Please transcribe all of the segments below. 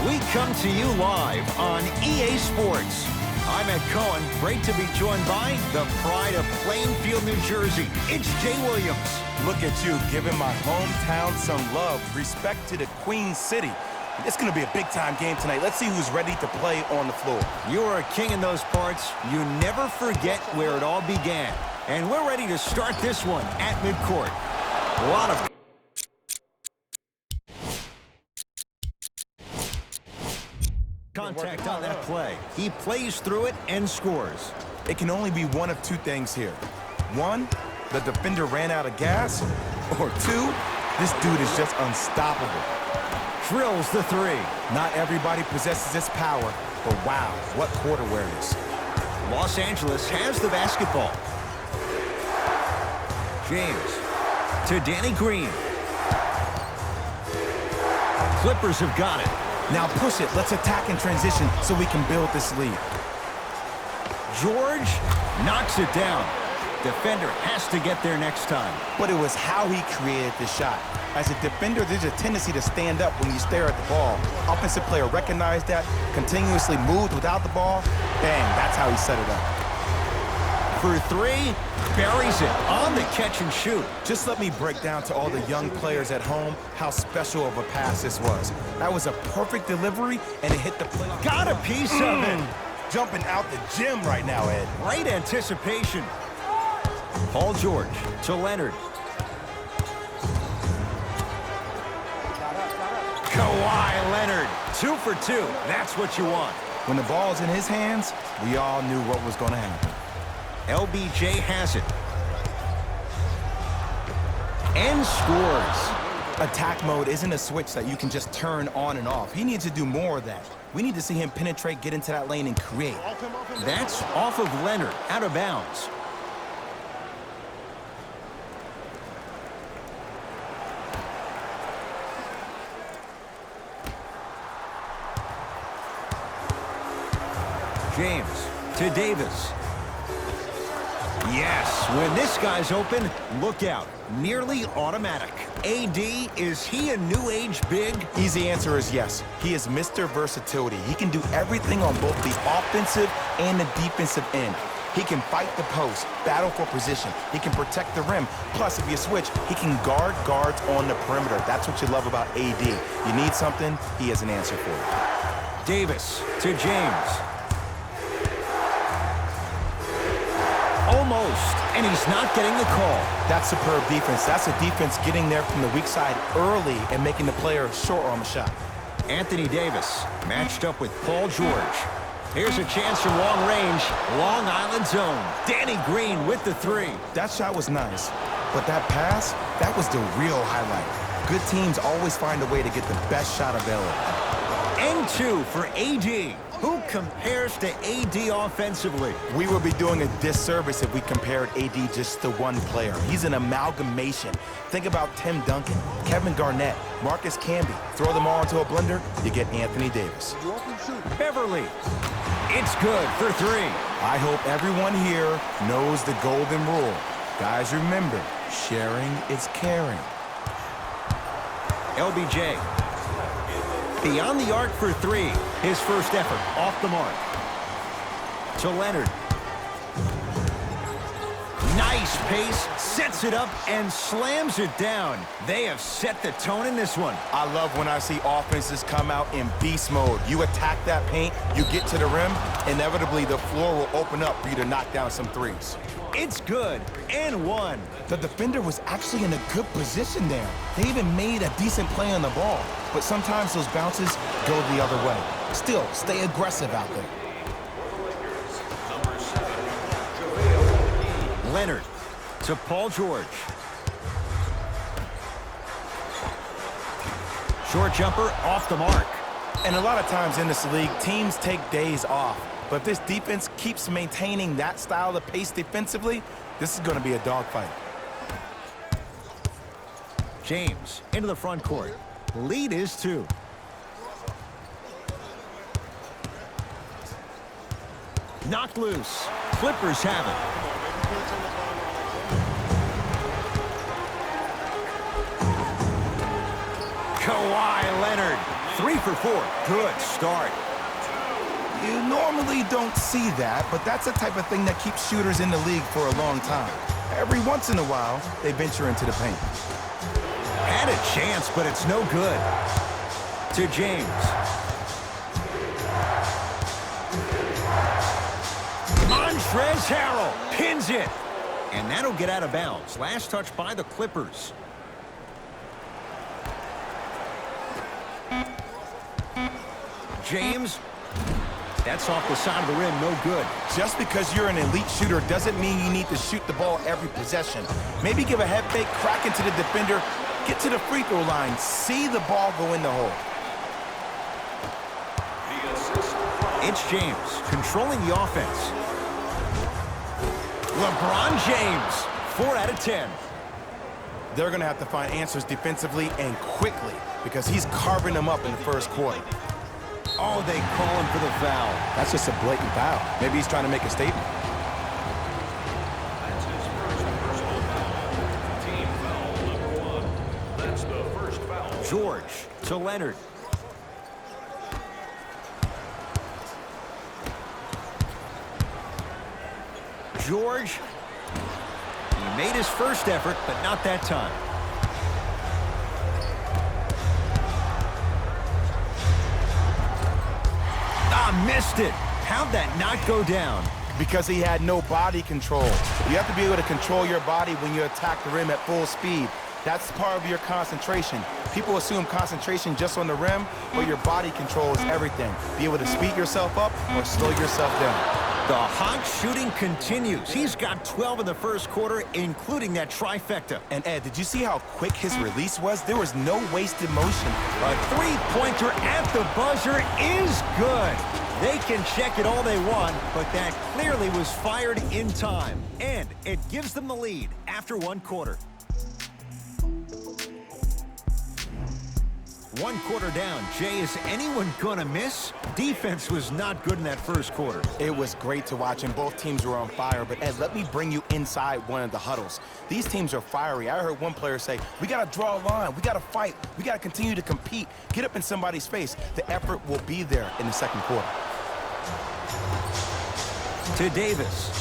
We come to you live on EA Sports. I'm Ed Cohen. Great to be joined by the pride of Plainfield, New Jersey. It's Jay Williams. Look at you, giving my hometown some love. Respect to the Queen City. It's going to be a big-time game tonight. Let's see who's ready to play on the floor. You are a king in those parts. You never forget where it all began. And we're ready to start this one at midcourt. A lot of contact on that play. He plays through it and scores. It can only be one of two things here. One, the defender ran out of gas. Or two, this dude is just unstoppable. Drills the three. Not everybody possesses this power, but wow, what court awareness. Los Angeles has the basketball. James to Danny Green. Clippers have got it. Now push it. Let's attack in transition so we can build this lead. George knocks it down. Defender has to get there next time. But it was how he created the shot. As a defender, there's a tendency to stand up when you stare at the ball. Offensive player recognized that, continuously moved without the ball. Bang, that's how he set it up. For three, buries it on the catch and shoot. Just let me break down to all the young players at home how special of a pass this was. That was a perfect delivery, and it hit the play. Got a piece of it. Jumping out the gym right now, Ed. Great anticipation. Paul George to Leonard. Kawhi Leonard, 2 for 2. That's what you want. When the ball's in his hands, we all knew what was going to happen. LBJ has it. And scores. Attack mode isn't a switch that you can just turn on and off. He needs to do more of that. We need to see him penetrate, get into that lane, and create. That's off of Leonard, out of bounds. James to Davis. Yes, when this guy's open, look out. Nearly automatic. AD, is he a new age big? Easy answer is yes. He is Mr. Versatility. He can do everything on both the offensive and the defensive end. He can fight the post, battle for position. He can protect the rim. Plus, if you switch, he can guard guards on the perimeter. That's what you love about AD. You need something, he has an answer for it. Davis to James. Almost, and he's not getting the call. That's superb defense. That's a defense getting there from the weak side early and making the player short on the shot. Anthony Davis matched up with Paul George. Here's a chance from long range, Long Island zone. Danny Green with the three. That shot was nice, but that pass, that was the real highlight. Good teams always find a way to get the best shot available. And two for AD. Who compares to AD offensively? We would be doing a disservice if we compared AD just to one player. He's an amalgamation. Think about Tim Duncan, Kevin Garnett, Marcus Camby. Throw them all into a blender, you get Anthony Davis. Beverly. It's good for three. I hope everyone here knows the golden rule. Guys, remember, sharing is caring. LBJ. Beyond the arc for three. His first effort off the mark. To Leonard. Nice pace, sets it up, and slams it down. They have set the tone in this one. I love when I see offenses come out in beast mode. You attack that paint, you get to the rim, inevitably the floor will open up for you to knock down some threes. It's good, and one. The defender was actually in a good position there. They even made a decent play on the ball, but sometimes those bounces go the other way. Still, stay aggressive out there. Leonard to Paul George. Short jumper off the mark. And a lot of times in this league, teams take days off. But if this defense keeps maintaining that style of pace defensively, this is going to be a dogfight. James into the front court. Lead is 2. Knocked loose. Clippers have it. Kawhi Leonard. 3 for 4. Good start. You normally don't see that, but that's the type of thing that keeps shooters in the league for a long time. Every once in a while, they venture into the paint. Had a chance, but it's no good. To James. Montrezl Harrell pins it. And that'll get out of bounds. Last touch by the Clippers. James. That's off the side of the rim, no good. Just because you're an elite shooter doesn't mean you need to shoot the ball every possession. Maybe give a head fake, crack into the defender, get to the free throw line, see the ball go in the hole. It's James controlling the offense. LeBron James, 4 out of 10. They're going to have to find answers defensively and quickly because he's carving them up in the first quarter. Oh, they call him for the foul. That's just a blatant foul. Maybe he's trying to make a statement. That's his first personal foul. Team foul number 1. That's the first foul. George to Leonard. George. He made his first effort, but not that time. Missed it. How'd that not go down? Because he had no body control. You have to be able to control your body when you attack the rim at full speed. That's part of your concentration. People assume concentration just on the rim, but your body control is everything. Be able to speed yourself up or slow yourself down. The hot shooting continues. He's got 12 in the first quarter, including that trifecta. And Ed, did you see how quick his release was? There was no wasted motion. A three-pointer at the buzzer is good. They can check it all they want, but that clearly was fired in time. And it gives them the lead after one quarter. 1 quarter down. Jay, is anyone gonna miss? Defense was not good in that first quarter. It was great to watch, and both teams were on fire. But Ed, let me bring you inside one of the huddles. These teams are fiery. I heard one player say, we gotta draw a line, we gotta fight, we gotta continue to compete, get up in somebody's face. The effort will be there in the second quarter. To Davis.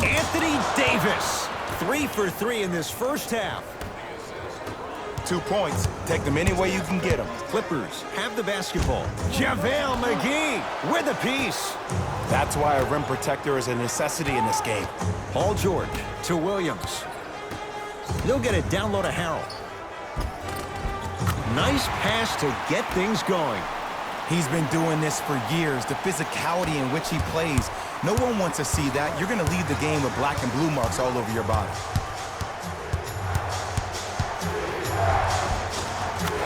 Anthony Davis. 3 for 3 in this first half. 2 points. Take them any way you can get them. Clippers have the basketball. JaVale McGee with a piece. That's why a rim protector is a necessity in this game. Paul George to Williams. He'll get it down low to Harrell. Nice pass to get things going. He's been doing this for years. The physicality in which he plays. No one wants to see that. You're going to leave the game with black and blue marks all over your body.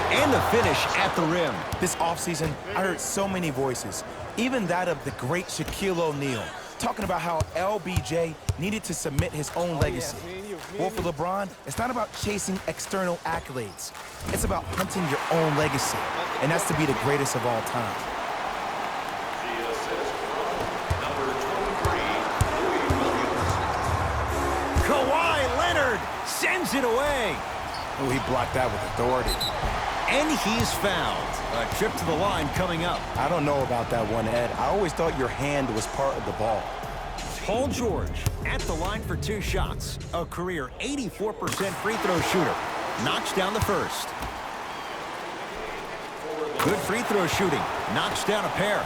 And the finish at the rim. This offseason, I heard so many voices, even that of the great Shaquille O'Neal, talking about how LBJ needed to submit his own legacy. Well, for LeBron, it's not about chasing external accolades. It's about hunting your own legacy, and that's to be the greatest of all time. The assist from number 23, Louis Williams. Kawhi Leonard sends it away. Oh, he blocked that with authority. And he's fouled. A trip to the line coming up. I don't know about that one, Ed. I always thought your hand was part of the ball. Paul George at the line for 2 shots. A career 84% free throw shooter. Knocks down the first. Good free throw shooting. Knocks down a pair.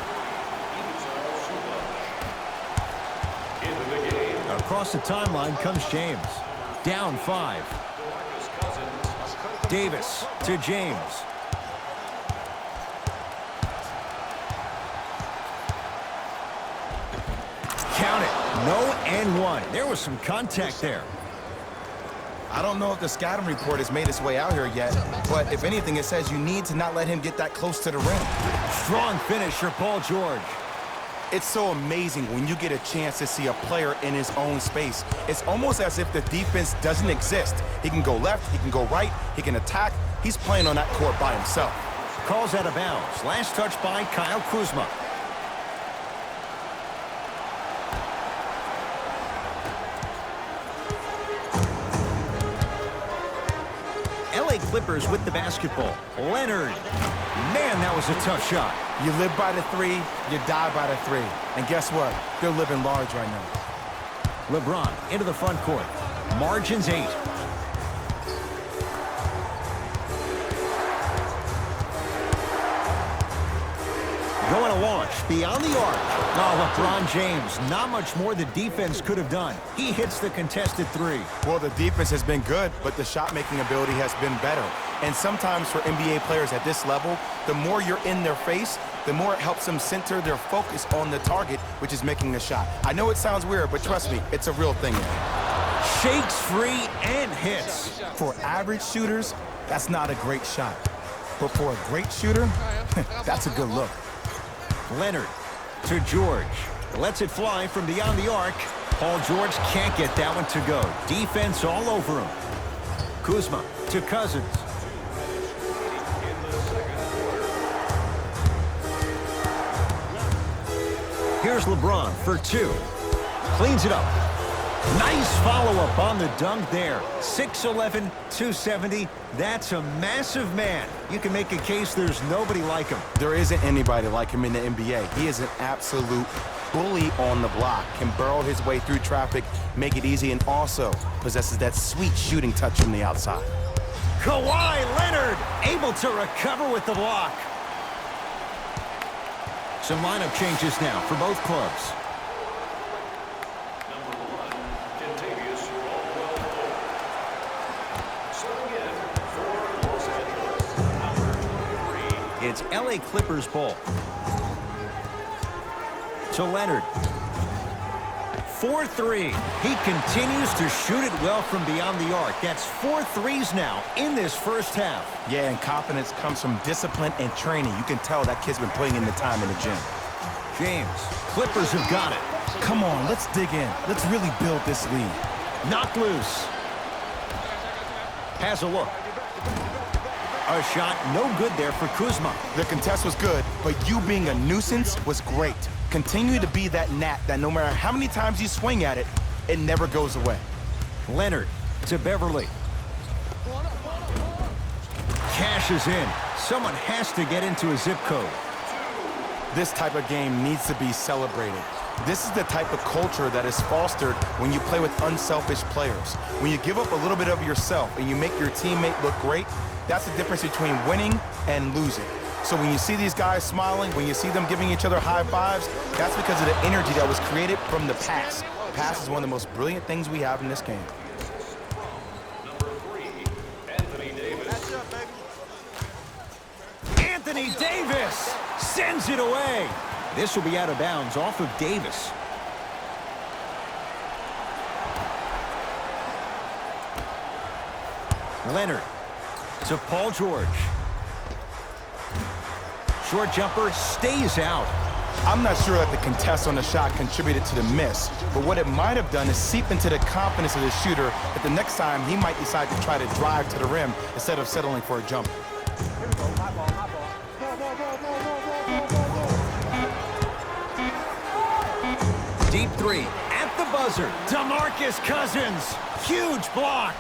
Into the game. Across the timeline comes James. Down 5. Davis to James. Count it. No and 1. There was some contact there. I don't know if the scouting report has made its way out here yet, but if anything, it says you need to not let him get that close to the rim. Strong finish for Paul George. It's so amazing when you get a chance to see a player in his own space. It's almost as if the defense doesn't exist. He can go left, he can go right, he can attack. He's playing on that court by himself. Calls out of bounds. Last touch by Kyle Kuzma. LA Clippers with the basketball. Leonard Man, that was a tough shot. You live by the three, you die by the three. And guess what? They're living large right now. LeBron into the front court. Margins 8. Going to launch beyond the arc. Oh, LeBron James, not much more the defense could have done. He hits the contested three. Well, the defense has been good, but the shot-making ability has been better. And sometimes for NBA players at this level, the more you're in their face, the more it helps them center their focus on the target, which is making a shot. I know it sounds weird, but trust me, it's a real thing. Shakes free and hits. For average shooters, that's not a great shot. But for a great shooter, that's a good look. Leonard to George. Lets it fly from beyond the arc. Paul George can't get that one to go. Defense all over him. Kuzma to Cousins. Here's LeBron for 2. Cleans it up. Nice follow-up on the dunk there. 6'11", 270. That's a massive man. You can make a case there's nobody like him. There isn't anybody like him in the NBA. He is an absolute bully on the block. Can burrow his way through traffic, make it easy, and also possesses that sweet shooting touch from the outside. Kawhi Leonard able to recover with the block. Some lineup changes now for both clubs. It's LA Clippers ball. To Leonard. 4-3. He continues to shoot it well from beyond the arc. That's 4 threes now in this first half. Yeah, and confidence comes from discipline and training. You can tell that kid's been putting in the time in the gym. James. Clippers have got it. Come on, let's dig in. Let's really build this lead. Knocked loose. Has a look. A shot no good there for Kuzma. The contest was good, but you being a nuisance was great. Continue to be that gnat that no matter how many times you swing at it, it never goes away. Leonard to Beverly. Cashes in. Someone has to get into a zip code. This type of game needs to be celebrated. This is the type of culture that is fostered when you play with unselfish players. When you give up a little bit of yourself and you make your teammate look great, that's the difference between winning and losing. So when you see these guys smiling, when you see them giving each other high fives, that's because of the energy that was created from the pass. Pass is one of the most brilliant things we have in this game. Anthony Davis sends it away. This will be out of bounds off of Davis. Leonard to Paul George. Short jumper stays out. I'm not sure that the contest on the shot contributed to the miss, but what it might have done is seep into the confidence of the shooter that the next time he might decide to try to drive to the rim instead of settling for a jumper. Deep three at the buzzer. DeMarcus Cousins. Huge block.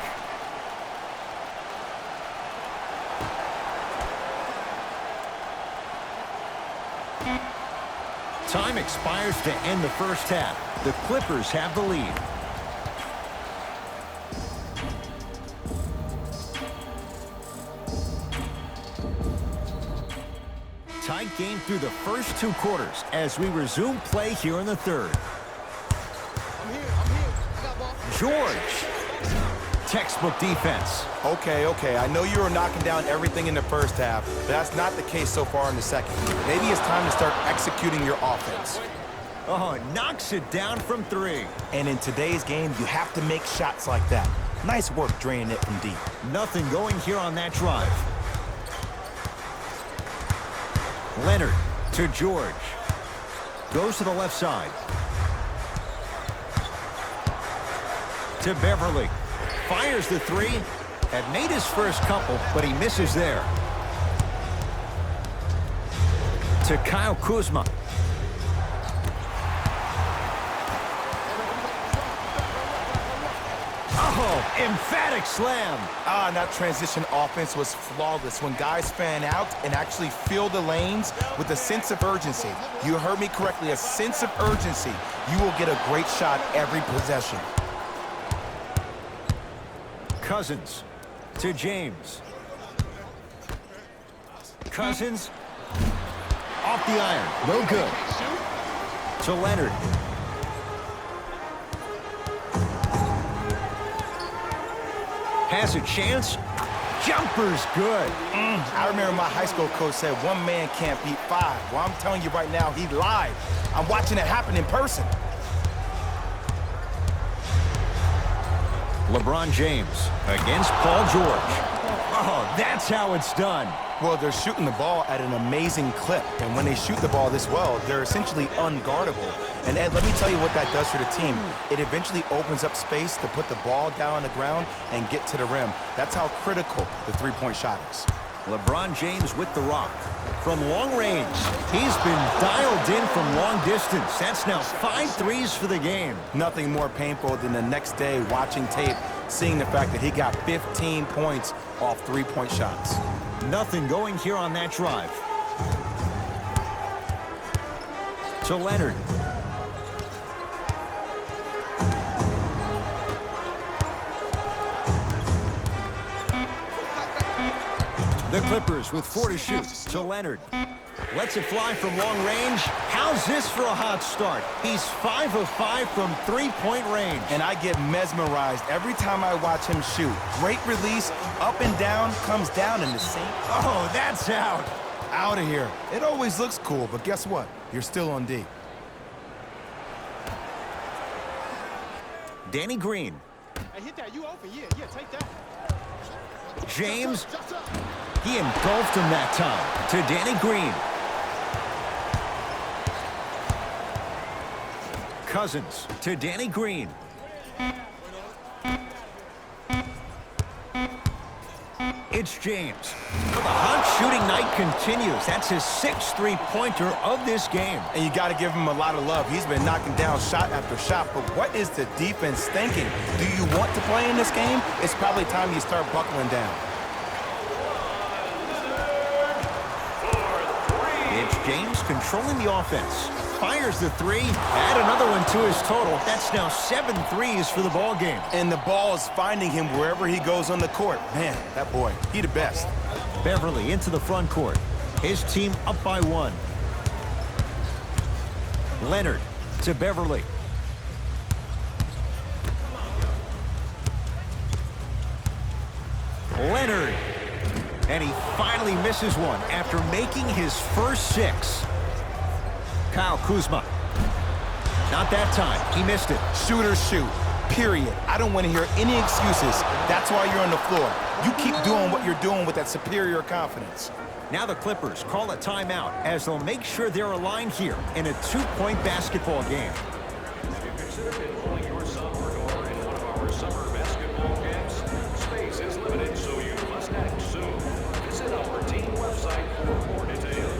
Time expires to end the first half. The Clippers have the lead. Tight game through the first 2 quarters as we resume play here in the third. George. Textbook defense. Okay, I know you were knocking down everything in the first half, but that's not the case so far in the second. Maybe it's time to start executing your offense. Oh, knocks it down from 3. And in today's game, you have to make shots like that. Nice work draining it from deep. Nothing going here on that drive. Leonard to George. Goes to the left side. To Beverly. Fires the 3. Had made his first couple, but he misses there. To Kyle Kuzma. Oh, Emphatic slam. And that transition offense was flawless when guys fan out and actually fill the lanes with a sense of urgency. You heard me correctly, a sense of urgency. You will get a great shot every possession. Cousins to James. Cousins off the iron. No good. To Leonard. Has a chance. Jumper's good. I remember my high school coach said one man can't beat five. Well, I'm telling you right now, he lied. I'm watching it happen in person. LeBron James against Paul George. Oh, that's how it's done. Well, they're shooting the ball at an amazing clip. And when they shoot the ball this well, they're essentially unguardable. And Ed, let me tell you what that does for the team. It eventually opens up space to put the ball down on the ground and get to the rim. That's how critical the three-point shot is. LeBron James with the rock. From long range, he's been dialed in from long distance. That's now 5 threes for the game. Nothing more painful than the next day watching tape, seeing the fact that he got 15 points off three-point shots. Nothing going here on that drive. To Leonard. The Clippers with 4 to shoot. To Leonard. Lets it fly from long range. How's this for a hot start? He's 5 of 5 from three-point range. And I get mesmerized every time I watch him shoot. Great release, up and down, comes down in the same. Oh, that's out. Out of here. It always looks cool, but guess what? You're still on D. Danny Green. Hey, hit that. You open. Yeah, take that. James. He engulfed him that time. To Danny Green. Cousins to Danny Green. It's James. The hot shooting night continues. That's his 6th three-pointer of this game. And you got to give him a lot of love. He's been knocking down shot after shot. But what is the defense thinking? Do you want to play in this game? It's probably time you start buckling down. It's James controlling the offense. Fires the three. Add another one to his total. That's now 7 threes for the ball game. And the ball is finding him wherever he goes on the court. Man, that boy, he the best. Beverly into the front court. His team up by 1. Leonard to Beverly. Leonard. And he finally misses one after making his first 6. Kyle Kuzma. Not that time. He missed it. Shooters shoot. Period. I don't want to hear any excuses. That's why you're on the floor. You keep doing what you're doing with that superior confidence. Now the Clippers call a timeout as they'll make sure they're aligned here in a 2-point basketball game. Have you considered enrolling your son or daughter in one of our summer basketball camps? Space is limited, so you must act soon. Visit our team website for more details.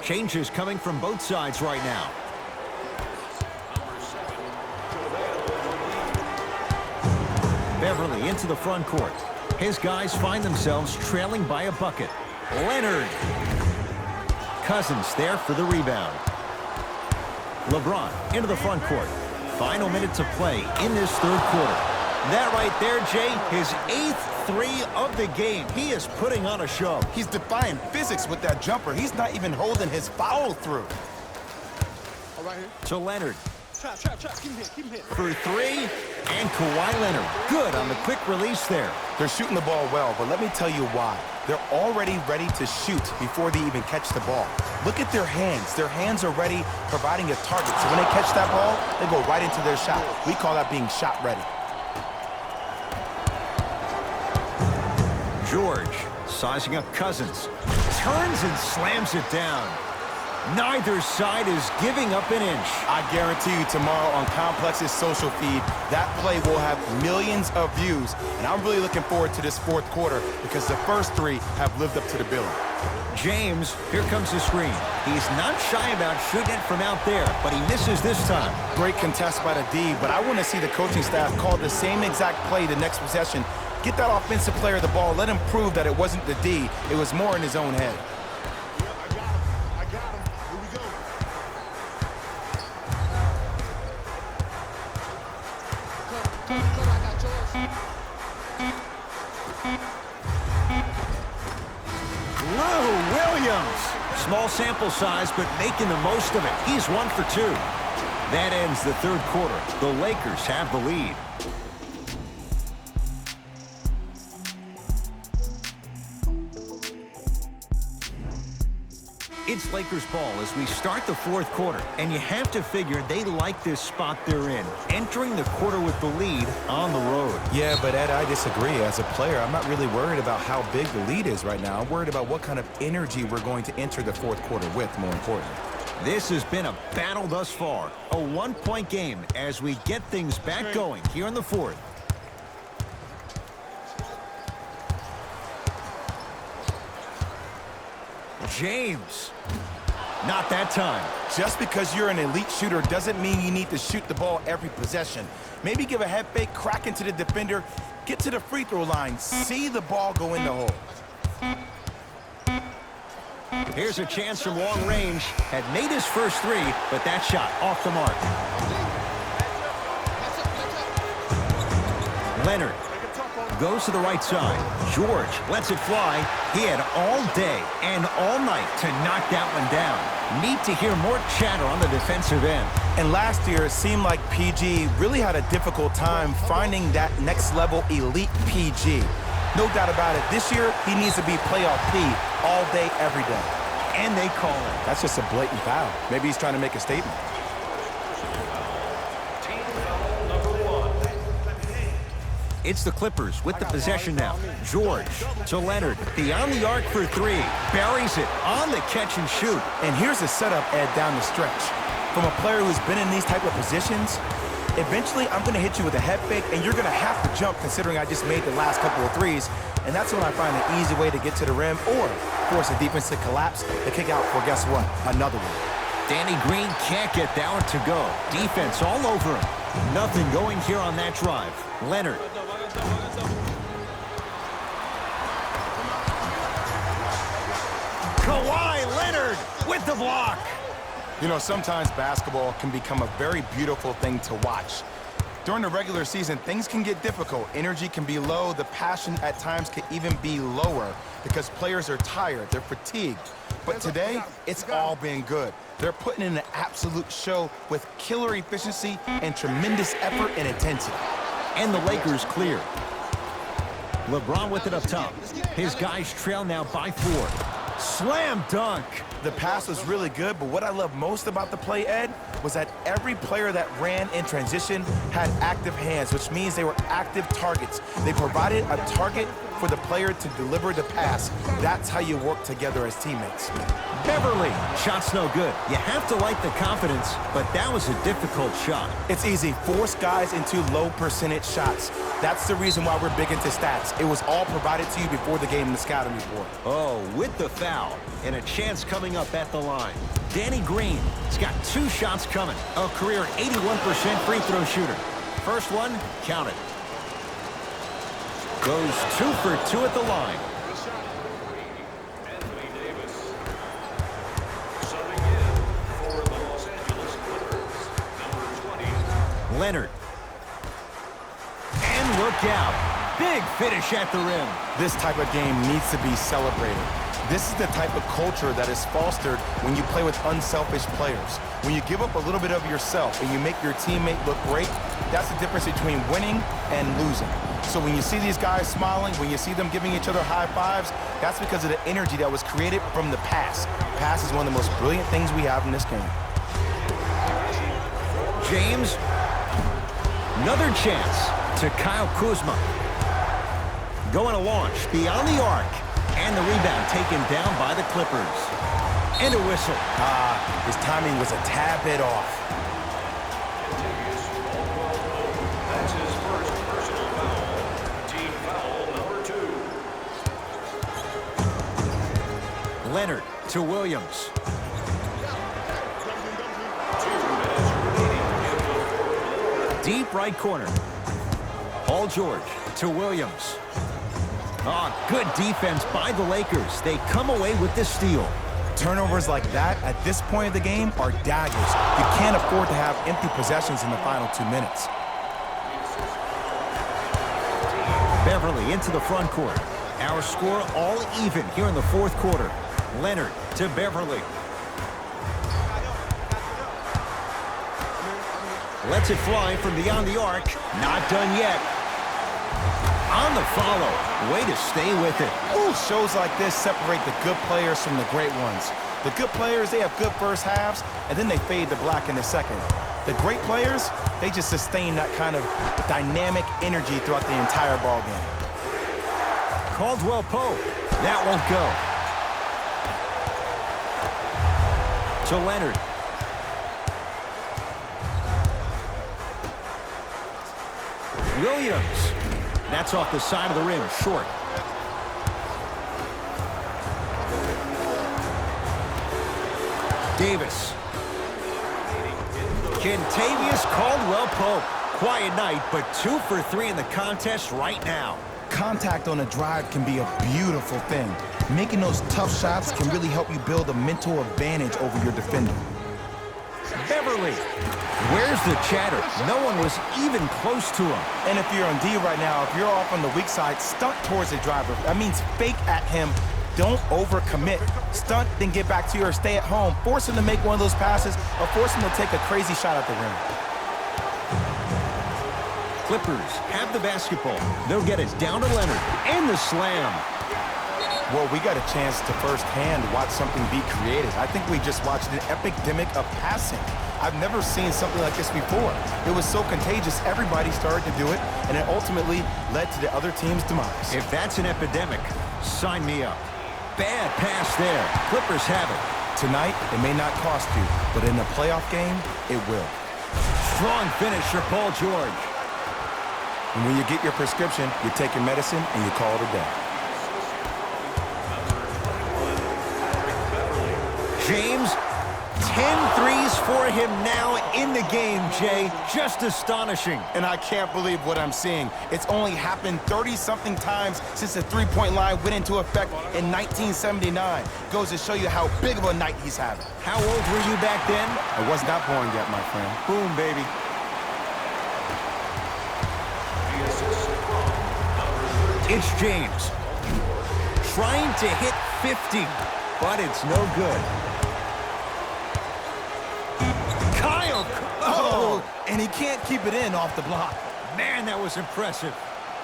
Changes coming from both sides right now. Beverly into the front court. His guys find themselves trailing by a bucket. Leonard. Cousins there for the rebound. LeBron into the front court. Final minute to play in this third quarter. That right there, Jay, his 8th 3 of the game. He is putting on a show. He's defying physics with that jumper. He's not even holding his follow through. All right here. To Leonard. Trap. Keep him hit. For three, and Kawhi Leonard. Good on the quick release there. They're shooting the ball well, but let me tell you why. They're already ready to shoot before they even catch the ball. Look at their hands. Their hands are ready, providing a target. So when they catch that ball, they go right into their shot. We call that being shot ready. George sizing up Cousins. Turns and slams it down. Neither side is giving up an inch. I guarantee you tomorrow on Complex's social feed, that play will have millions of views. And I'm really looking forward to this fourth quarter because the first three have lived up to the billing. James, here comes the screen. He's not shy about shooting it from out there, but he misses this time. Great contest by the D, but I want to see the coaching staff call the same exact play the next possession. Get that offensive player the ball. Let him prove that it wasn't the D. It was more in his own head. I got him. Here we go. Come, I got yours. Lou Williams. Small sample size, but making the most of it. He's 1 for 2. That ends the third quarter. The Lakers have the lead. It's Lakers ball as we start the fourth quarter, and you have to figure they like this spot they're in, entering the quarter with the lead on the road. Yeah, but Ed, I disagree. As a player, I'm not really worried about how big the lead is right now. I'm worried about what kind of energy we're going to enter the fourth quarter with, more importantly. This has been a battle thus far. A one-point game as we get things back going here in the fourth. James. Not that time. Just because you're an elite shooter doesn't mean you need to shoot the ball every possession. Maybe give a head fake, crack into the defender, get to the free throw line, see the ball go in the hole. Here's a chance from long range. Had made his first three, but that shot off the mark. Leonard goes to the right side. George lets it fly. He had all day and all night to knock that one down. Need to hear more chatter on the defensive end. And last year, it seemed like PG really had a difficult time finding that next level elite PG. No doubt about it, this year, he needs to be playoff P all day, every day. And they call it. That's just a blatant foul. Maybe he's trying to make a statement. Team foul number 1. It's the Clippers with the possession now. George to Leonard. Beyond the arc for three. Buries it on the catch and shoot. And here's the setup, Ed, down the stretch. From a player who's been in these type of positions, eventually I'm going to hit you with a head fake, and you're going to have to jump considering I just made the last couple of threes. And that's when I find an easy way to get to the rim or force a defense to collapse to kick out for, guess what, another one. Danny Green can't get that one to go. Defense all over him. Nothing going here on that drive. Leonard. Kawhi Leonard with the block. You know, sometimes basketball can become a very beautiful thing to watch. During the regular season, things can get difficult. Energy can be low. The passion at times can even be lower because players are tired. They're fatigued. But today, it's all been good. They're putting in an absolute show with killer efficiency and tremendous effort and intensity. And the Lakers clear. LeBron with it up top. His guys trail now by 4. Slam dunk. The pass was really good, but what I love most about the play, Ed, was that every player that ran in transition had active hands, which means they were active targets. They provided a target for the player to deliver the pass. That's how you work together as teammates. Beverly. Shot's no good. You have to like the confidence, but that was a difficult shot. It's easy. Force guys into low percentage shots. That's the reason why we're big into stats. It was all provided to you before the game in the scouting report. Oh, with the foul. And a chance coming up at the line. Danny Green has got 2 shots coming. A career 81% free throw shooter. First one, count it. Goes 2 for 2 at the line. Anthony Davis. Subbing in for the Los Angeles Clippers, number 20. Leonard. And look out. Big finish at the rim. This type of game needs to be celebrated. This is the type of culture that is fostered when you play with unselfish players. When you give up a little bit of yourself and you make your teammate look great, that's the difference between winning and losing. So when you see these guys smiling, when you see them giving each other high fives, that's because of the energy that was created from the pass. Pass is one of the most brilliant things we have in this game. James, another chance to Kyle Kuzma. Going to launch beyond the arc, and the rebound taken down by the Clippers. And a whistle. His timing was a tad bit off. That's his first personal foul. Team foul number 2. Leonard to Williams. 2 minutes remaining. Deep right corner. Paul George to Williams. Oh, good defense by the Lakers. They come away with the steal. Turnovers like that at this point of the game are daggers. You can't afford to have empty possessions in the final 2 minutes. Beverly into the front court. Our score all even here in the fourth quarter. Leonard to Beverly. Lets it fly from beyond the arc. Not done yet. On the follow. Way to stay with it. Ooh, shows like this separate the good players from the great ones. The good players, they have good first halves, and then they fade to black in the second. The great players, they just sustain that kind of dynamic energy throughout the entire ball game. Caldwell Pope. That won't go. To Leonard. Williams. That's off the side of the rim, short. Davis. Kentavious Caldwell-Pope. Quiet night, but 2 for 3 in the contest right now. Contact on a drive can be a beautiful thing. Making those tough shots can really help you build a mental advantage over your defender. Beverly. Where's the chatter? No one was even close to him. And if you're on D right now, if you're off on the weak side, stunt towards the driver. That means fake at him. Don't overcommit. Stunt, then get back to you or stay at home. Force him to make one of those passes or force him to take a crazy shot at the rim. Clippers have the basketball. They'll get it down to Leonard. And the slam. Well, we got a chance to firsthand watch something be created. I think we just watched an epidemic of passing. I've never seen something like this before. It was so contagious, everybody started to do it, and it ultimately led to the other team's demise. If that's an epidemic, sign me up. Bad pass there. Clippers have it. Tonight, it may not cost you, but in a playoff game, it will. Strong finish for Paul George. And when you get your prescription, you take your medicine and you call it a day. James, 10 threes for him now in the game, Jay. Just astonishing. And I can't believe what I'm seeing. It's only happened 30-something times since the three-point line went into effect in 1979. Goes to show you how big of a night he's having. How old were you back then? I was not born yet, my friend. Boom, baby. It's James. Trying to hit 50, but it's no good. Kyle! Oh, and he can't keep it in off the block. Man, that was impressive.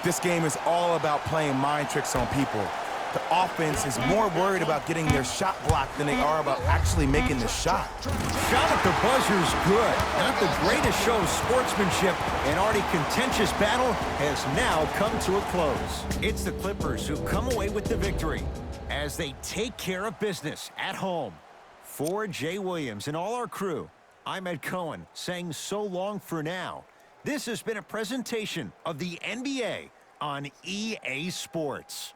This game is all about playing mind tricks on people. The offense is more worried about getting their shot blocked than they are about actually making the shot. Shot at the buzzer's good. Not the greatest show of sportsmanship. An already contentious battle has now come to a close. It's the Clippers who come away with the victory as they take care of business at home. For Jay Williams and all our crew, I'm Ed Cohen saying so long for now. This has been a presentation of the NBA on EA Sports.